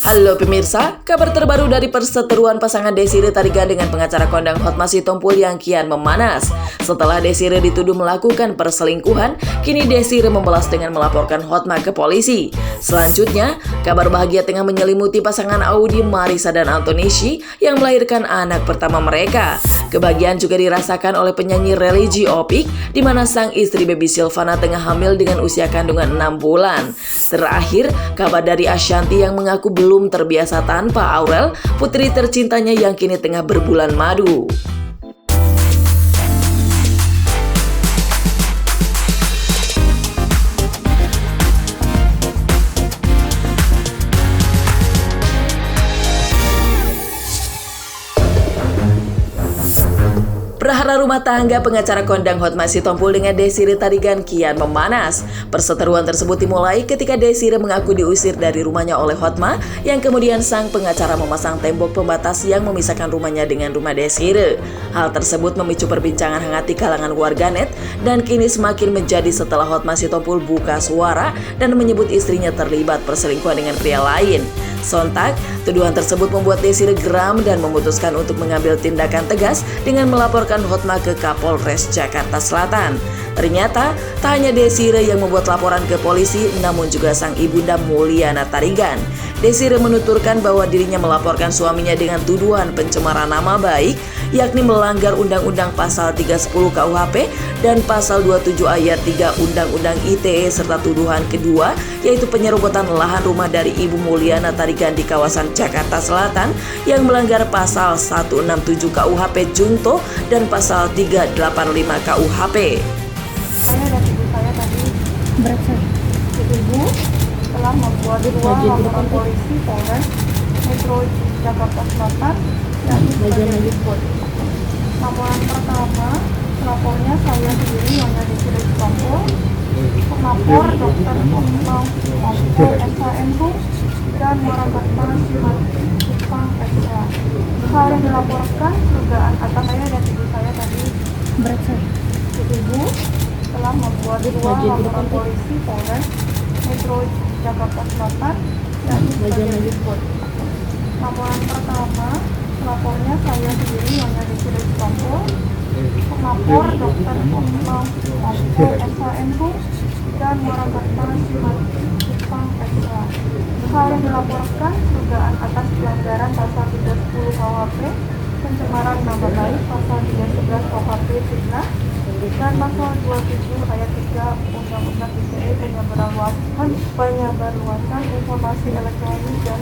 Halo pemirsa, kabar terbaru dari perseteruan pasangan Desiree Tarigan dengan pengacara kondang Hotma Sitompul yang kian memanas. Setelah Desiree dituduh melakukan perselingkuhan, kini Desiree membalas dengan melaporkan Hotma ke polisi. Selanjutnya, kabar bahagia tengah menyelimuti pasangan Audi, Marissa dan Antonishi yang melahirkan anak pertama mereka. Kebahagiaan juga dirasakan oleh penyanyi religi Opik, di mana sang istri Baby Silvana tengah hamil dengan usia kandungan 6 bulan. Terakhir, kabar dari Ashanti yang mengaku belum terbiasa tanpa Aurel, putri tercintanya yang kini tengah berbulan madu. Prahara rumah tangga pengacara kondang Hotma Sitompul dengan Desiree Tarigan kian memanas. Perseteruan tersebut dimulai ketika Desiree mengaku diusir dari rumahnya oleh Hotma, yang kemudian sang pengacara memasang tembok pembatas yang memisahkan rumahnya dengan rumah Desiree. Hal tersebut memicu perbincangan hangat di kalangan warganet dan kini semakin menjadi setelah Hotma Sitompul buka suara dan menyebut istrinya terlibat perselingkuhan dengan pria lain. Sontak, tuduhan tersebut membuat Desiree geram dan memutuskan untuk mengambil tindakan tegas dengan melaporkan Hotma ke Kapolres Jakarta Selatan. Ternyata, tak hanya Desiree yang membuat laporan ke polisi, namun juga sang ibunda Mulyana Tarigan. Desiree menuturkan bahwa dirinya melaporkan suaminya dengan tuduhan pencemaran nama baik, yakni melanggar Undang-Undang Pasal 310 KUHP dan Pasal 27 Ayat 3 Undang-Undang ITE, serta tuduhan kedua yaitu penyerobotan lahan rumah dari Ibu Mulyana Tarigan di kawasan Jakarta Selatan yang melanggar Pasal 167 KUHP Junto dan Pasal 385 KUHP. Saya dan ibu saya tadi ibu telah membuat dua laporan polisi Polres Metro Jakarta Selatan yang berikut. Laporan pertama, pelapornya saya sendiri yang dari Desiree Sitompul, pelapor Dr. Hotma Sitompul SHMH dan Waragatma Simatupang SH. Hal yang dilaporkan dugaan atas saya dan ibu saya tadi ibu telah membuat dua laporan polisi Polres Metro Jakarta Selatan yang berikut. Laporan pertama, pelapornya saya sendiri yang dari Desiree Sitompul, pelapor Dr. Hotma Sitompul SHMH dan Waragatma Simatupang SH. Hal yang dilaporkan dugaan atas pelanggaran Pasal 310 KUHP, pencemaran nama baik, Pasal 311 KUHP fitnah, dan Pasal 27 Ayat 3 Undang-Undang ITE penyebarluasan informasi elektronik dan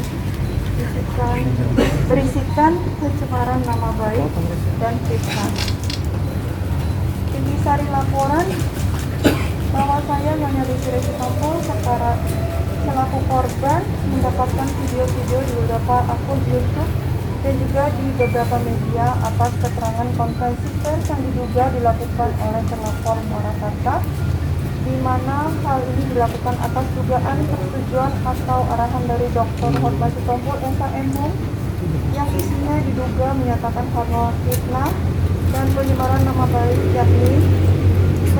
berisikan pencemaran nama baik dan fitnah. Intisari laporan bahwa saya Nyonya Desiree Sitompul selaku korban mendapatkan video-video di beberapa akun YouTube dan juga di beberapa media atas keterangan konferensi pers yang diduga dilakukan oleh terlapor Warakarta, di mana hal ini dilakukan atas dugaan persetujuan atau arahan dari Dr. Hotma Sitompul SHMH yang isinya diduga menyatakan bahwa fitnah dan pencemaran nama baik, yakni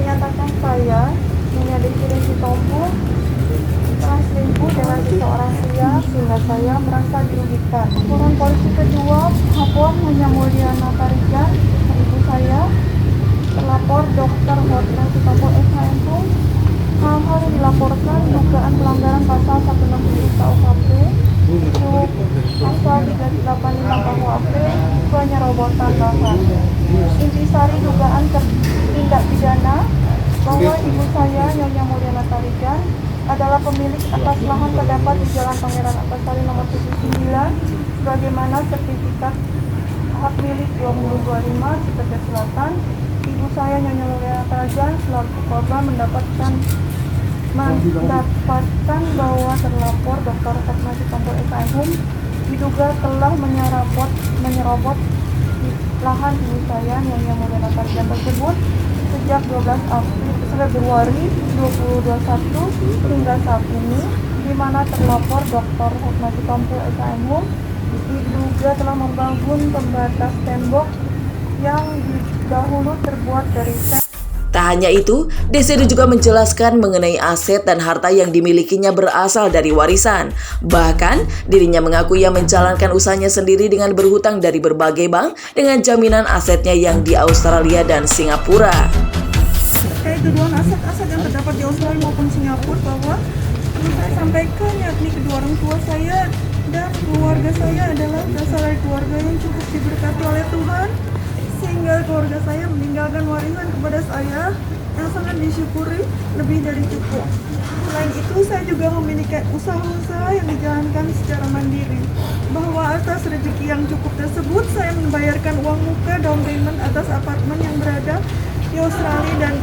menyatakan saya Nyonya Desiree Sitompul telah selingkuh dengan seseorang pria sehingga saya merasa dirugikan. Laporan polisi kedua, pelapor Nyonya Mulyana Tarigan, ibu saya, terlapor Dr. Hotma Sitompul SHMH. Hal-hal yang dilaporkan dugaan pelanggaran Pasal 167 KUHP, Pasal 385 KUHP, penyerobotan lahan. Intisari dugaan tindak pidana bahwa ibu saya Nyonya Mulyana Tarigan adalah pemilik atas lahan terdapat di Jalan Pangeran Antasari nomor 79 sebagaimana sertifikat hak milik 2025 Jakarta Selatan. Ibu saya Nyonya Mulyana Tarigan selaku korban mendapatkan bahwa terlapor Dr. Hotma Sitompul SHMH diduga telah menyerobot lahan ibu saya Nyonya Mulyana Tarigan tersebut sejak 12 Februari 2021 hingga saat ini, di mana terlapor Dr. Hotma Sitompul SHMH diduga telah membangun pembatas tembok yang dahulu terbuat dari Tak hanya itu, Desiri juga menjelaskan mengenai aset dan harta yang dimilikinya berasal dari warisan. Bahkan, dirinya mengaku ia menjalankan usahanya sendiri dengan berhutang dari berbagai bank dengan jaminan asetnya yang di Australia dan Singapura. Terkait tuduhan aset-aset yang terdapat di Australia maupun Singapura bahwa perlu saya sampaikan yakni kedua orang tua saya dan keluarga saya adalah berasal dari keluarga yang cukup diberkati oleh Tuhan, sehingga keluarga saya meninggalkan warisan kepada saya yang sangat disyukuri lebih dari cukup. Selain itu, saya juga memiliki usaha-usaha yang dijalankan secara mandiri. Bahwa atas rezeki yang cukup tersebut, saya membayarkan uang muka down payment atas apartemen yang berada di Australia dan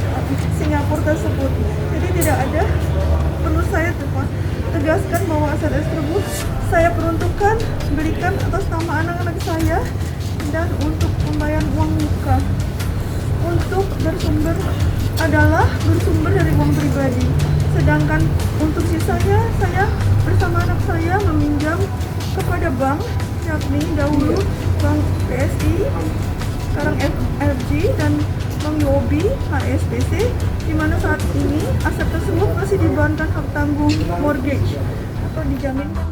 Singapura tersebut. Jadi tidak ada, perlu saya tegaskan bahwa aset tersebut saya peruntukkan, belikan atas nama anak-anak saya dan untuk pembayaran uang muka. Untuk bersumber dari uang pribadi. Sedangkan untuk sisanya saya bersama anak saya meminjam kepada bank, yakni dahulu Bank PSI, sekarang FFG dan Bank UOB HSBC, di mana saat ini aset tersebut masih dibebankan hak tanggung mortgage atau dijaminkan.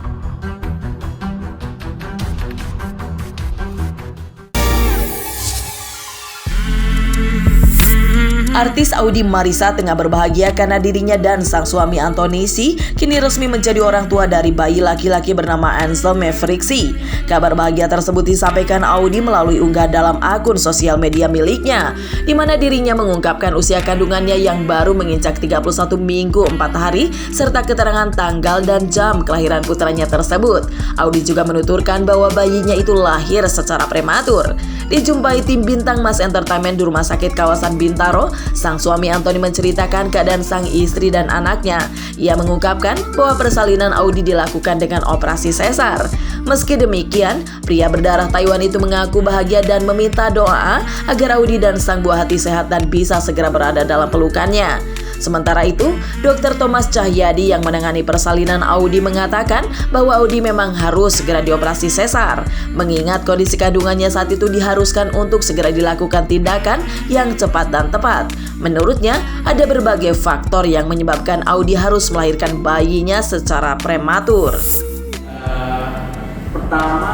Artis Audy Marissa tengah berbahagia karena dirinya dan sang suami Antonisi kini resmi menjadi orang tua dari bayi laki-laki bernama Ansel Mavericksi. Kabar bahagia tersebut disampaikan Audy melalui unggah dalam akun sosial media miliknya, di mana dirinya mengungkapkan usia kandungannya yang baru menginjak 31 minggu 4 hari serta keterangan tanggal dan jam kelahiran putranya tersebut. Audy juga menuturkan bahwa bayinya itu lahir secara prematur. Dijumpai tim Bintang Mas Entertainment di rumah sakit kawasan Bintaro, sang suami Anthony menceritakan keadaan sang istri dan anaknya. Ia mengungkapkan bahwa persalinan Audy dilakukan dengan operasi sesar. Meski demikian, pria berdarah Taiwan itu mengaku bahagia dan meminta doa agar Audy dan sang buah hati sehat dan bisa segera berada dalam pelukannya. Sementara itu, Dr. Thomas Cahyadi yang menangani persalinan Audy mengatakan bahwa Audy memang harus segera dioperasi sesar, mengingat kondisi kandungannya saat itu diharuskan untuk segera dilakukan tindakan yang cepat dan tepat. Menurutnya, ada berbagai faktor yang menyebabkan Audy harus melahirkan bayinya secara prematur. Pertama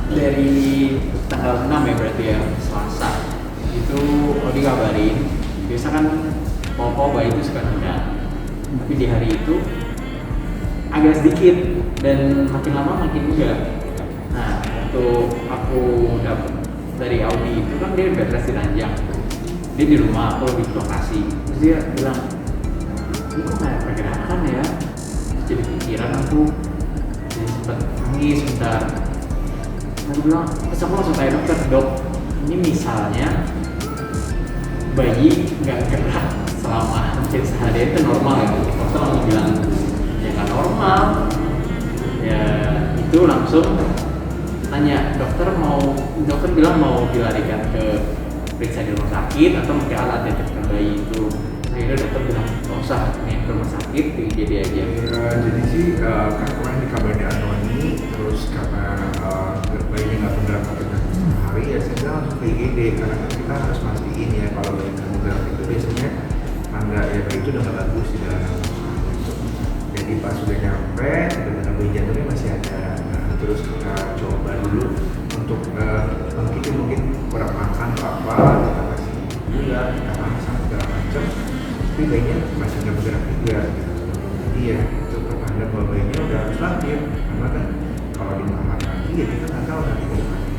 dari tanggal 6 ya berarti ya, Selasa itu Audy kabarin, biasa kan pokok bayi itu suka nendang, tapi di hari itu agak sedikit dan makin lama makin enggak. Nah, waktu aku dapat dari Audy itu kan dia bed rest di ranjang, dia di rumah, aku lebih di lokasi. Terus dia bilang, ini kok gak ada pergerakan ya? Terus jadi pikiran aku, jadi sempat nangis sebentar. Aku bilang, terus aku langsung tanya dokter, dok, ini misalnya bayi nggak gerak selama hampir sehari itu normal ya? Dokter langsung bilang, ya nggak normal. Ya itu langsung tanya dokter bilang mau dilarikan ke periksa di rumah sakit atau pakai alat detektor bayi itu. Akhirnya dokter bilang nggak usah, nih ke rumah sakit jadi aja. Jadi sih kan kemarin dikabarin Antoni, terus karena bayinya nggak bergerak sampai hari ya saya langsung ke IGD karena kan kita harus mastiin ya kalau bayi nggak bergerak itu biasanya tanda ya bayi itu udah nggak bagus di dalam gitu. Jadi pas sudah nyampe benar-benar bayi jantungnya masih ada. Nah, terus kita coba dulu untuk mungkin kurang makan atau apa kita kasih gula, kita masak segala macam, tapi bayinya masih nggak bergerak juga gitu. Jadi ya itu pertanda bahwa bayinya udah harus lahir karena kan kalau di kamar lagi ya kita nggak tahu nanti mau mati.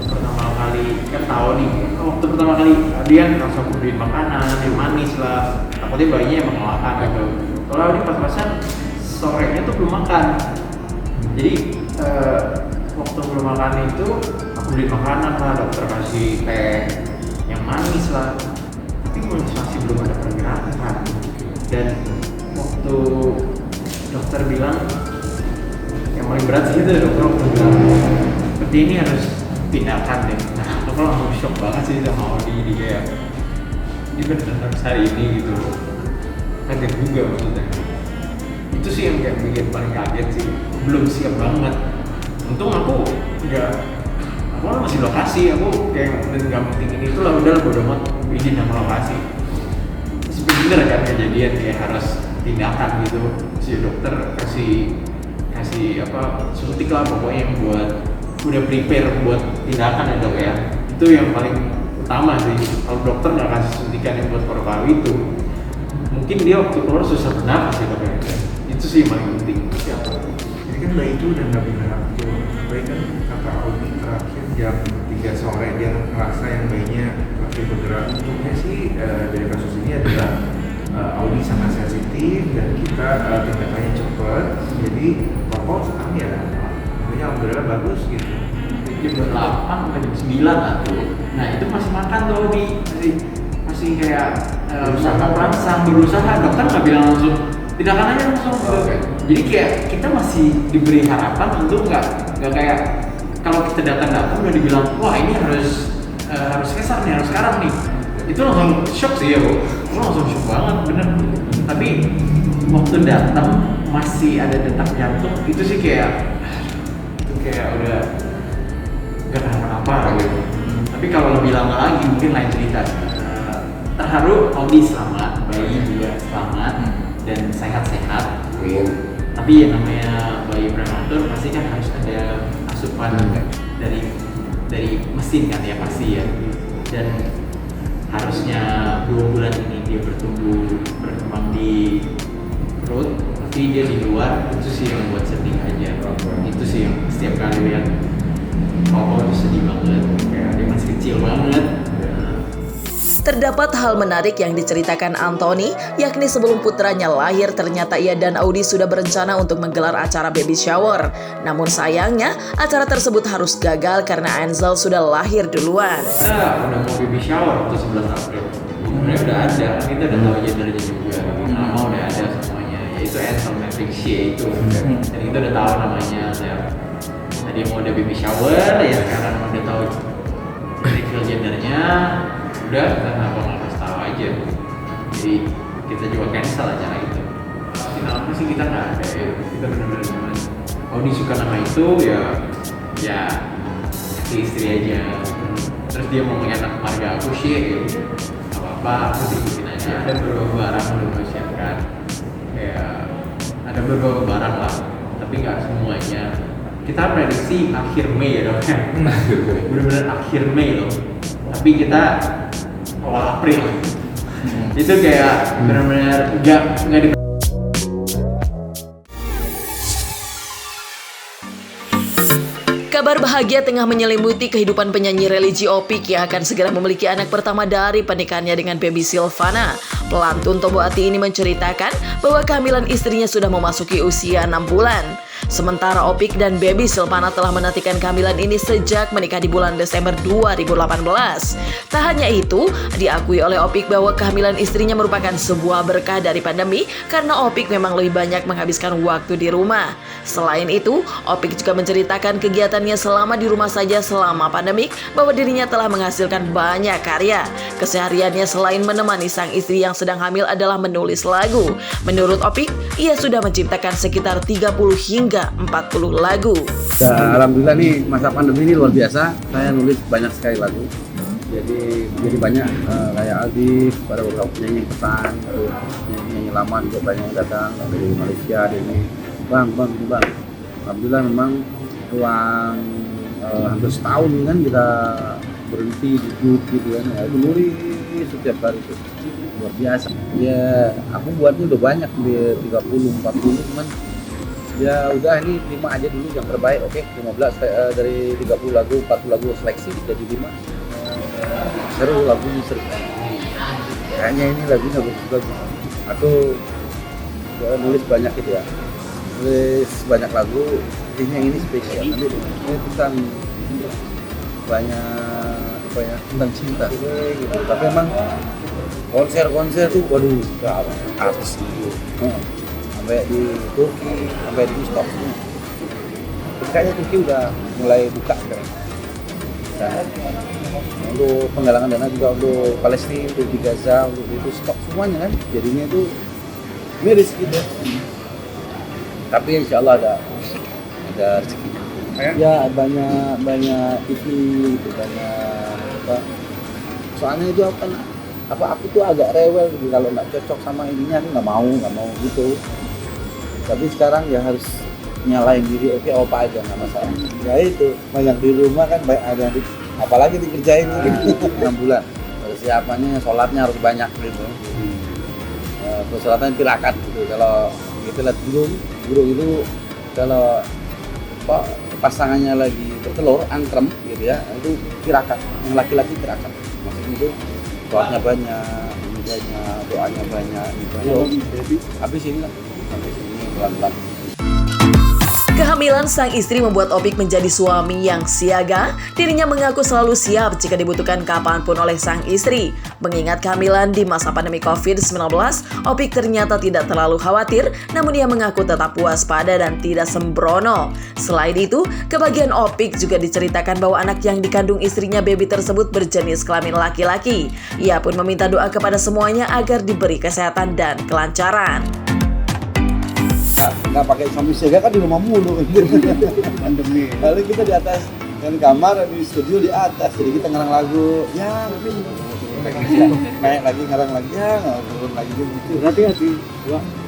Pertama kali kan tahu nih, waktu pertama kali dia langsung beliin makanan yang manis lah, takutnya bayinya emang makan gitu. Kalau dia pas-pasan sorenya tuh belum makan, jadi waktu belum makan itu aku beli makanan lah, dokter kasih teh yang manis lah, tapi masih belum ada pergerakan. Dan waktu dokter bilang yang paling berat sih itu dokter bilang seperti ini harus tindakan deh. Nah, aku langsung shock banget sih sama Audy, dia benar-benar hari ini gitu, kaget juga maksudnya. Itu sih yang kayak bikin paling kaget sih, belum siap banget. Untung aku masih lokasi, aku kayak nggak pentingin itu lah, udah bodo amat izin sama lokasi. bener kan kejadian kayak harus tindakan gitu, si dokter kasih apa suntik lah pokoknya yang buat udah prepare buat tindakan ya dok ya. Itu yang paling utama sih. Kalau dokter nggak kasih suntikan yang buat paru-paru itu, mungkin dia waktu keluar susah bernafas ya dok ya. Itu sih yang paling penting. Jadi kan bayi itu udah nggak bergerak tuh. Bayi kan kata Audi terakhir jam 3 sore dia ngerasa yang bayinya masih bergerak. Untungnya sih dari kasus ini adalah Audi sangat sensitif dan kita tindakannya cepat. Jadi pokok sekarang ya, makanya alhamdulillah bagus gitu. Jam 8 sampai jam 9 lah tuh. Nah itu masih makan tuh masih kayak berusaha. Dokter nggak bilang langsung tindakan aja langsung. Okay. Jadi kayak kita masih diberi harapan untuk nggak kayak kalau kita datang udah dibilang wah ini harus kesar nih, harus sekarang nih. Itu langsung shock sih ya bu, langsung shock banget bener. Tapi waktu datang masih ada detak jantung, itu sih kayak udah gak kenapa-napa gitu. Tapi kalau lebih lama lagi mungkin lain cerita. Terharu Audi selamat, bayi juga selamat dan sehat-sehat. Tapi ya namanya bayi prematur pasti kan harus ada asupan dari mesin kan ya pasti ya. Dan harusnya 2 bulan ini dia berkembang di perut, tapi dia di luar. Itu sih yang buat sedih aja. Itu sih yang setiap kali lihat itu sedih banget, kayak dia masih kecil banget. Terdapat hal menarik yang diceritakan Anthony, yakni sebelum putranya lahir ternyata ia dan Audi sudah berencana untuk menggelar acara baby shower. Namun sayangnya acara tersebut harus gagal karena Ansel sudah lahir duluan. Kita udah mau baby shower waktu 11 April. Sebenarnya udah ada, kita udah tahu gendernya juga. Nama udah ada semuanya, yaitu Ansel Maverick Shea itu. Dan kita udah tahu namanya. Tadi mau ada baby shower, ya sekarang udah tahu reveal gendernya. Udah, kenapa nggak kasih tahu aja. Jadi kita juga cancel acara itu. Kenapa sih kita nggak ada ya? Kita benar-benar cuman Audi suka nama itu ya kasih istri aja. Terus dia mau ngenak marga aku sih, ya apa-apa aku ikutin aja. Ada beberapa barang udah gue siapkan. Kayak ada beberapa barang lah, tapi nggak semuanya. Kita prediksi akhir Mei ya dok. Benar-benar akhir Mei loh. Tapi kita awal April. Itu kayak benar-benar nggak di. Kabar bahagia tengah menyelimuti kehidupan penyanyi religi Opik yang akan segera memiliki anak pertama dari pernikahannya dengan baby Silvana. Pelantun Tombo Ati ini menceritakan bahwa kehamilan istrinya sudah memasuki usia 6 bulan. Sementara Opik dan baby Silvana telah menantikan kehamilan ini sejak menikah di bulan Desember 2018. Tak hanya itu, diakui oleh Opik bahwa kehamilan istrinya merupakan sebuah berkah dari pandemi karena Opik memang lebih banyak menghabiskan waktu di rumah. Selain itu, Opik juga menceritakan kegiatannya selama di rumah saja selama pandemik bahwa dirinya telah menghasilkan banyak karya. Kesehariannya selain menemani sang istri yang sedang hamil adalah menulis lagu. Menurut Opik, ia sudah menciptakan sekitar 30 hingga 40 lagu. Ya, alhamdulillah nih masa pandemi ini luar biasa. Saya nulis banyak sekali lagu. Jadi banyak kayak Aldi, pada beberapa penyanyi pesan, penyanyi lama juga banyak yang datang dari Malaysia, dari ini. Bang. Alhamdulillah memang ruang hampir setahun kan kita berhenti duduk gitu kan. Ya, nulis setiap hari itu luar biasa. Ya, aku buatnya udah banyak di 30-40 cuman. Ya udah ini 5 aja dulu yang terbaik, oke 15 dari 30 lagu, 40 lagu seleksi jadi 5. Seru lagunya seru. Kayaknya ini lagunya bagus. Aku nulis banyak gitu ya. Nulis banyak lagu, ini spesial. Nanti ini tentang banyak apa ya, tentang cinta gitu. Tapi emang konser tuh waduh habis gitu. Sampai di Turki, sampai di stop semua. Kayaknya Turki udah mulai buka sekarang. Dan untuk penggalangan dana juga untuk Palestina, untuk di Gaza, untuk itu stop semuanya kan. Jadinya itu miris gitu. Tapi insya Allah ada rezekinya. Ya banyak TV, itu banyak apa. Soalnya itu kan aku tuh agak rewel gitu kalau nggak cocok sama ininya, aku nggak mau gitu. Tapi sekarang ya harus nyalain diri, oke opa aja nggak masalah. Ya itu, yang di rumah kan baik ada apalagi dikerjain 6 bulan. Persiapannya, sholatnya harus banyak gitu. Persyaratan tirakat gitu. Kalau kita lihat burung itu kalau pasangannya lagi bertelur, angkrem gitu ya, itu tirakat. Yang laki-laki tirakat. Maksudnya itu sholatnya banyak, doanya banyak. Habis ini lah, habis ini pelan-pelan. Kehamilan sang istri membuat Opik menjadi suami yang siaga. Dirinya mengaku selalu siap jika dibutuhkan kapanpun oleh sang istri. Mengingat kehamilan di masa pandemi COVID-19, Opik ternyata tidak terlalu khawatir, namun ia mengaku tetap waspada dan tidak sembrono. Selain itu, kebahagiaan Opik juga diceritakan bahwa anak yang dikandung istrinya baby tersebut berjenis kelamin laki-laki. Ia pun meminta doa kepada semuanya agar diberi kesehatan dan kelancaran. Nggak pakai suami siaga kan di rumah mulu pandemi. Lalu kita di atas kan kamar, di studio di atas, jadi kita ngarang lagu ya naik lagi ngarang lagi ya turun lagi gitu. Hati-hati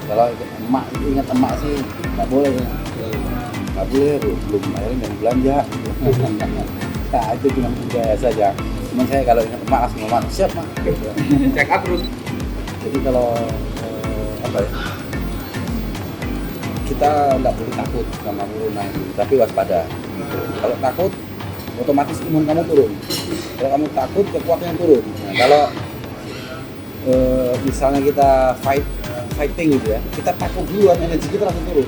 kalau emak itu ingat emak sih nggak boleh belum akhirnya jangan belanja. Nah itu cuma budaya saja. Cuman saya kalau ingat emak langsung ngomong siap mak. Check up terus. Jadi kalau kita nggak boleh takut sama corona ini, tapi waspada. Gitu. Kalau takut, otomatis imun kamu turun. Kalau kamu takut, kekuatannya turun. Nah, kalau misalnya kita fighting gitu ya, kita takut duluan, energi kita langsung turun.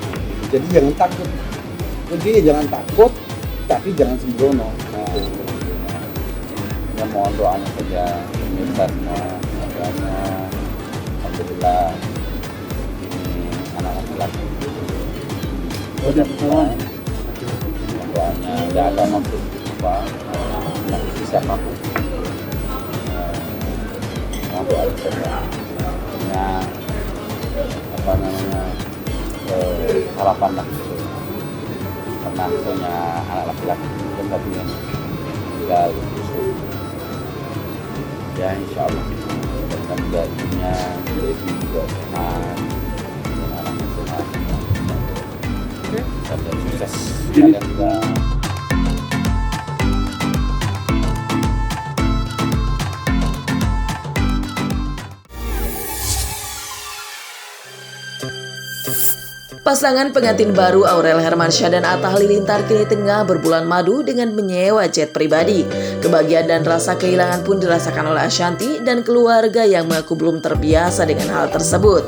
Jadi jangan takut. Kuncinya jangan takut, tapi jangan sembrono. Nah, ya mohon doanya saja, pemirsa semua, doanya, alhamdulillah ini anak laki-laki. Udah doanya nggak ada maksud nggak bisa mampu doa saja punya harapan lah karena punya anak laki-laki dan tapi yang tinggal ya insya Allah dan gajinya lebih juga sehat dan anaknya sehat. Sampai sukses kalian juga. Pasangan pengantin baru Aurel Hermansyah dan Atta Halilintar kini tengah berbulan madu dengan menyewa jet pribadi. Kebahagiaan dan rasa kehilangan pun dirasakan oleh Ashanty dan keluarga yang mengaku belum terbiasa dengan hal tersebut.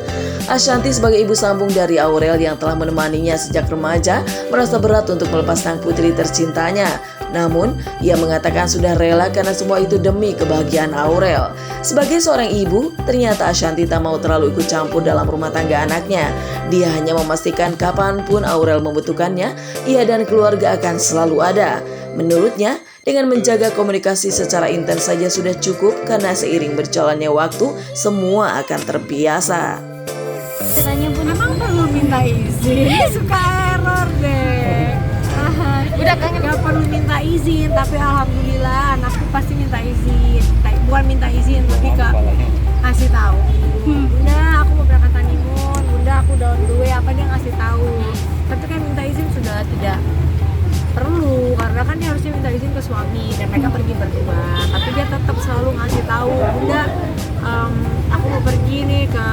Ashanty sebagai ibu sambung dari Aurel yang telah menemaninya sejak remaja merasa berat untuk melepas sang putri tercintanya. Namun, ia mengatakan sudah rela karena semua itu demi kebahagiaan Aurel. Sebagai seorang ibu, ternyata Ashanty tak mau terlalu ikut campur dalam rumah tangga anaknya. Dia hanya memastikan kapanpun Aurel membutuhkannya, ia dan keluarga akan selalu ada. Menurutnya, dengan menjaga komunikasi secara intens saja sudah cukup karena seiring berjalannya waktu, semua akan terbiasa. Ceritanya pun emang perlu minta izin. Suka error deh. Udah kan nggak perlu minta izin, tapi alhamdulillah anakku pasti minta izin. Bukan minta izin, tapi kasih tahu. Bunda, aku mau berangkat honeymoon. Bunda, aku udah on the way. Apa dia ngasih tahu? Tapi kan minta izin sudah tidak perlu, karena kan dia harusnya minta izin ke suami dan mereka pergi berdua. Tapi dia tetap selalu ngasih tahu, Bunda, aku mau pergi nih ke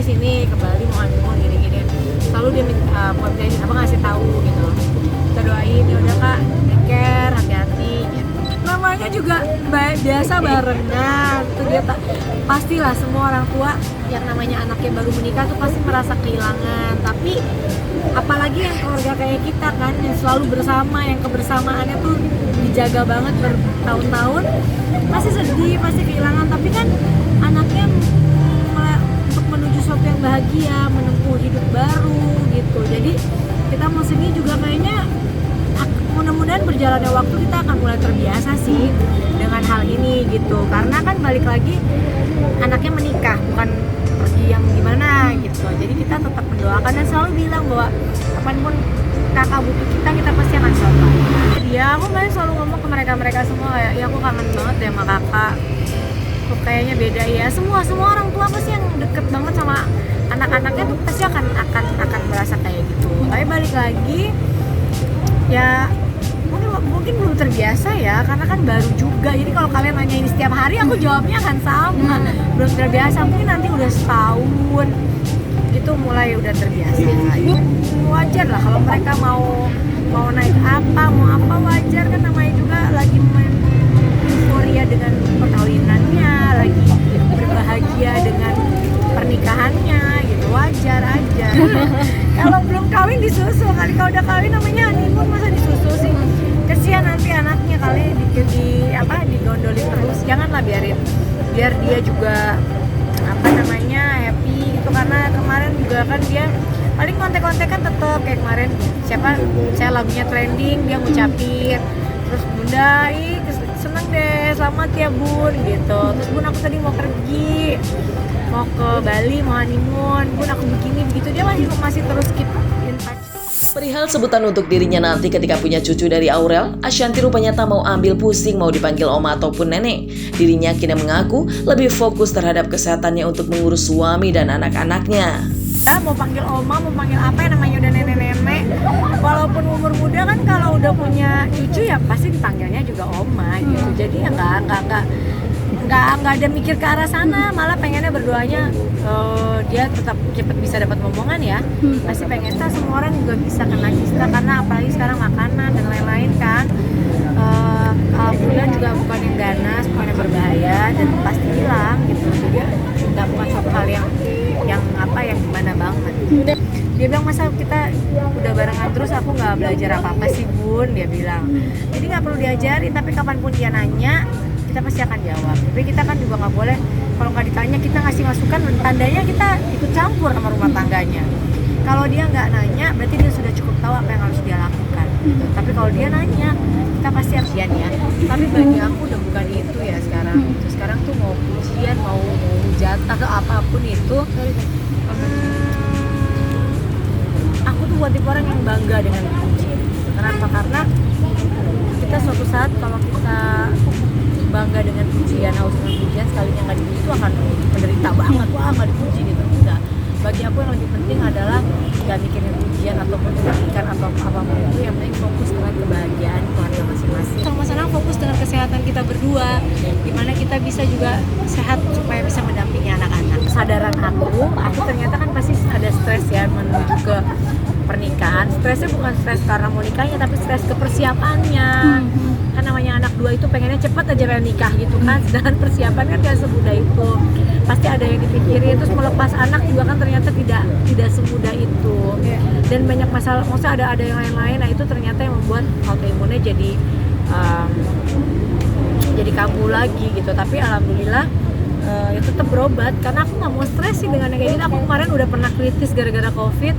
sini ke Bali mau honeymoon gini. Selalu dia buat minta izin, apa ngasih tahu gitu. Kita doain, ya udah Kak, take care, hati-hati gitu. Namanya juga biasa barengan tuh, dia pastilah semua orang tua yang namanya anaknya baru menikah tuh pasti merasa kehilangan. Tapi apalagi yang keluarga kayak kita kan yang selalu bersama, yang kebersamaannya tuh dijaga banget bertahun-tahun, pasti sedih, pasti kehilangan. Tapi kan anaknya untuk menuju suatu yang bahagia, menempuh hidup baru gitu. Jadi kita mau sini juga kayaknya mudah-mudahan berjalannya waktu kita akan mulai terbiasa sih dengan hal ini gitu. Karena kan balik lagi anaknya menikah, bukan pergi yang gimana gitu. Jadi kita tetap mendoakan dan selalu bilang bahwa kapanpun kakak butuh kita pasti akan selalu. Ya aku main selalu ngomong ke mereka semua kayak, ya aku kangen banget ya sama kakak. kok kayaknya beda ya. Semua orang tua pasti yang deket banget sama anak-anaknya tuh pasti akan merasa kayak gitu. Tapi balik lagi ya mungkin belum terbiasa ya, karena kan baru juga. Jadi kalau kalian nanya ini setiap hari, aku jawabnya akan sama. Belum terbiasa, mungkin nanti udah setahun gitu mulai udah terbiasa. Wajar lah kalau mereka mau naik apa, mau apa, wajar kan, namanya juga lagi euforia dengan perkawinannya, lagi berbahagia dengan pernikahannya gitu, wajar aja. Kalau belum kawin disusu, kali kalau udah kawin namanya honeymoon, masa disusu sih? Kesian nanti anaknya kali digondolin terus. Janganlah, biar dia juga happy gitu, karena kemarin juga kan dia paling kontek-kontekan tetep kayak kemarin saya lagunya trending, dia ngucapin terus Bunda seneng deh, selamat ya Bun gitu. Terus Bun aku tadi mau pergi, mau ke Bali, mau honeymoon, Bun aku begini begitu, dia masih terus keep in touch. Perihal sebutan untuk dirinya nanti ketika punya cucu dari Aurel, Ashanty rupanya tak mau ambil pusing mau dipanggil oma ataupun nenek. Dirinya kini mengaku lebih fokus terhadap kesehatannya untuk mengurus suami dan anak-anaknya. Mau panggil oma, mau panggil apa yang namanya udah nenek-nenek, walaupun umur muda kan, kalau udah punya cucu ya pasti dipanggilnya juga oma gitu. Jadi ya nggak ada mikir ke arah sana, malah pengennya berdoanya dia tetap cepat bisa dapat momongan ya. Pasti pengen semua orang juga bisa kena kista, karena apalagi sekarang makanan dan lain-lain kan. Alhamdulillah juga bukan yang ganas, bukan yang berbahaya, dan pasti hilang gitu. Jadi nggak bukan suatu hal yang gimana banget. Dia bilang, masa kita udah barengan terus aku nggak belajar apa-apa sih Bun, dia bilang. Jadi nggak perlu diajarin, tapi kapanpun dia nanya kita pasti akan jawab. Tapi kita kan juga nggak boleh, kalau nggak ditanya kita ngasih masukan, tandanya kita ikut campur sama rumah tangganya. Kalau dia nggak nanya, berarti dia sudah cukup tahu apa yang harus dia lakukan gitu. Tapi kalau dia nanya, kita pasti harus ya. Tapi bagi aku udah bukan itu ya sekarang. Sekarang tuh mau pujian, mau jatah atau apapun itu, aku tuh buat tipe orang yang bangga dengan pujian. Kenapa? Karena kita suatu saat kalau kita bangga dengan pujian, haus dengan pujian, sekalinya nggak dipuji itu akan menderita banget. Wah, nggak dipuji gitu. Enggak. Bagi aku yang lebih penting adalah nggak mikirin pujian ataupun kritikan atau apapun itu, yang penting fokus dengan kebahagiaan keluarga masing-masing. Sama-sama fokus dengan kesehatan kita berdua, dimana kita bisa juga sehat supaya bisa mendampingi anak-anak. Kesadaran aku ternyata kan pasti ada stres ya menuju ke pernikahan. Stresnya bukan stres karena mau nikahnya, tapi stres ke persiapannya. Kan namanya anak dua itu pengennya cepet aja pengen nikah gitu kan, sedangkan persiapan kan gak semudah itu. Pasti ada yang dipikirin, terus melepas anak juga kan ternyata tidak semudah itu. Dan banyak masalah, maksudnya ada yang lain-lain. Nah itu ternyata yang membuat autoimunnya jadi kambuh lagi gitu. Tapi alhamdulillah ya tetap berobat, karena aku nggak mau stres sih dengan yang kayak gitu. Aku kemarin udah pernah kritis gara-gara COVID.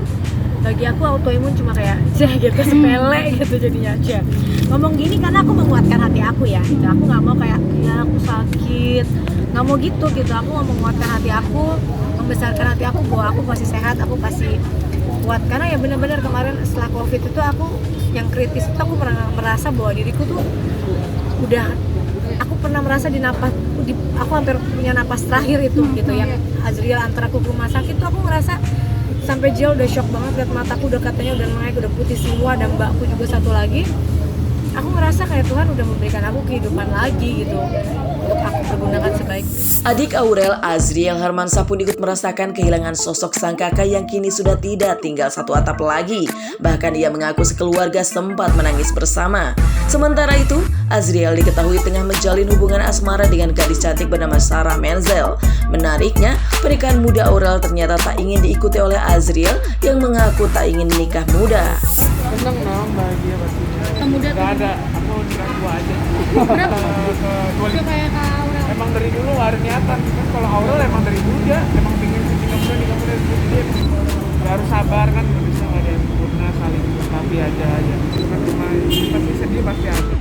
Bagi aku autoimun cuma kayak gitu, sepele gitu jadinya aja. Ngomong gini karena aku menguatkan hati aku ya gitu. Aku nggak mau kayak ya aku sakit, nggak mau gitu. Aku mau menguatkan hati aku, membesarkan hati aku bahwa aku pasti sehat, aku pasti kuat. Karena ya benar-benar kemarin setelah COVID itu aku yang kritis itu, aku pernah merasa bahwa diriku tuh udah, aku pernah merasa aku hampir punya napas terakhir itu gitu. Yang Azriel antar aku ke rumah sakit tuh aku ngerasa sampai Jill udah shock banget, lihat mataku udah katanya udah naik, udah putih semua, dan mbakku juga satu lagi. Aku ngerasa kayak Tuhan udah memberikan aku kehidupan lagi gitu untuk aku pergunakan sebaik. Adik Aurel, Azriel Hermansyah pun ikut merasakan kehilangan sosok sang kakak yang kini sudah tidak tinggal satu atap lagi. Bahkan ia mengaku sekeluarga sempat menangis bersama. Sementara itu, Azriel diketahui tengah menjalin hubungan asmara dengan gadis cantik bernama Sarah Menzel. Menariknya, pernikahan muda Aurel ternyata tak ingin diikuti oleh Azriel yang mengaku tak ingin menikah muda. Seneng dong, bahagia pastinya. Muda Gak ada, aku nikah tua aja. berapa? Ke Kayak Kak Aurel. emang dari dulu gak ada niatan kan, kalau Aurel emang dari muda emang pingin nikah muda dari dulu. Jadi ya harus sabar kan, nggak bisa, gak ada yang sempurna, saling melengkapi aja. Cuma pasti sedih pasti ada.